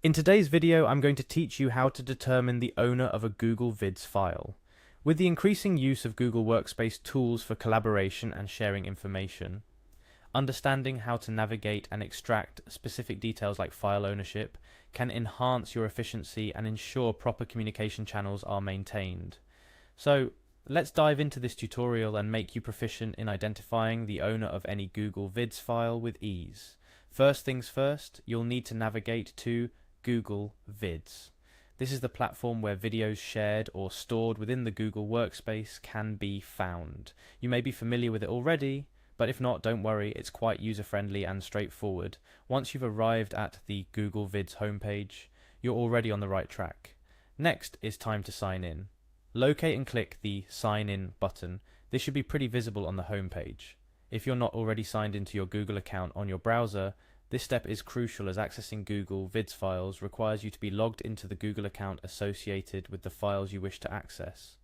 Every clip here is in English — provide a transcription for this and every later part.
In today's video, I'm going to teach you how to determine the owner of a Google Vids file. With the increasing use of Google Workspace tools for collaboration and sharing information, understanding how to navigate and extract specific details like file ownership can enhance your efficiency and ensure proper communication channels are maintained. So, let's dive into this tutorial and make you proficient in identifying the owner of any Google Vids file with ease. First things first, you'll need to navigate to Google Vids. This is the platform where videos shared or stored within the Google Workspace can be found. You may be familiar with it already, but if not, don't worry, it's quite user-friendly and straightforward. Once you've arrived at the Google Vids homepage, you're already on the right track. Next is time to sign in. Locate and click the Sign In button. This should be pretty visible on the homepage. If you're not already signed into your Google account on your browser, this step is crucial as accessing Google Vids files requires you to be logged into the Google account associated with the files you wish to access.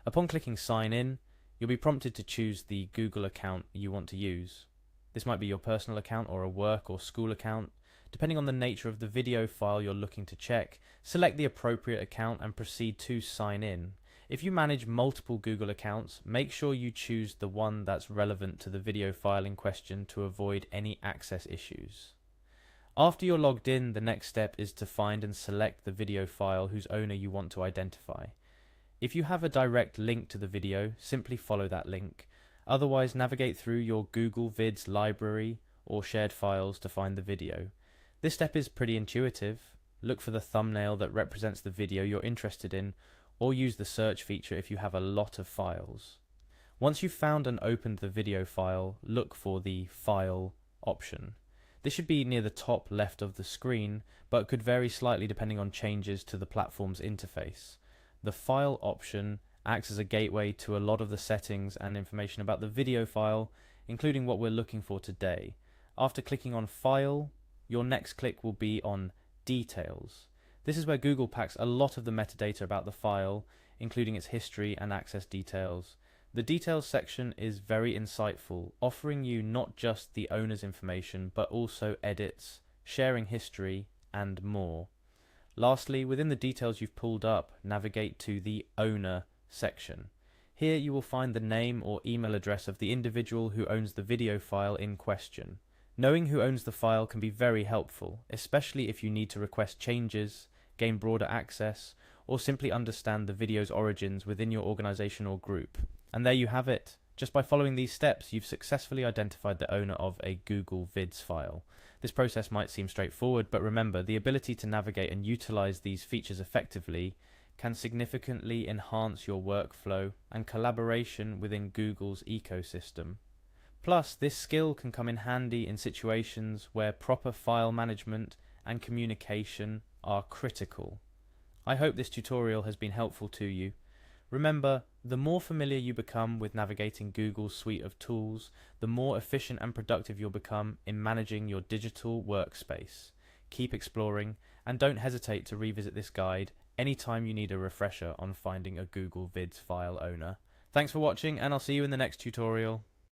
Upon clicking Sign In, you'll be prompted to choose the Google account you want to use. This might be your personal account or a work or school account. Depending on the nature of the video file you're looking to check, select the appropriate account and proceed to sign in. If you manage multiple Google accounts, make sure you choose the one that's relevant to the video file in question to avoid any access issues. After you're logged in, the next step is to find and select the video file whose owner you want to identify. If you have a direct link to the video, simply follow that link. Otherwise, navigate through your Google Vids library or shared files to find the video. This step is pretty intuitive. Look for the thumbnail that represents the video you're interested in, or use the search feature if you have a lot of files. Once you've found and opened the video file, look for the File option. This should be near the top left of the screen, but could vary slightly depending on changes to the platform's interface. The File option acts as a gateway to a lot of the settings and information about the video file, including what we're looking for today. After clicking on File, your next click will be on Details. This is where Google packs a lot of the metadata about the file, including its history and access details. The Details section is very insightful, offering you not just the owner's information, but also edits, sharing history, and more. Lastly, within the details you've pulled up, navigate to the Owner section. Here you will find the name or email address of the individual who owns the video file in question. Knowing who owns the file can be very helpful, especially if you need to request changes, gain broader access, or simply understand the video's origins within your organization or group. And there you have it. Just by following these steps, you've successfully identified the owner of a Google Vids file. This process might seem straightforward, but remember, the ability to navigate and utilize these features effectively can significantly enhance your workflow and collaboration within Google's ecosystem. Plus, this skill can come in handy in situations where proper file management and communication are critical. I hope this tutorial has been helpful to you. Remember, the more familiar you become with navigating Google's suite of tools, the more efficient and productive you'll become in managing your digital workspace. Keep exploring, and don't hesitate to revisit this guide anytime you need a refresher on finding a Google Vids file owner. Thanks for watching, and I'll see you in the next tutorial.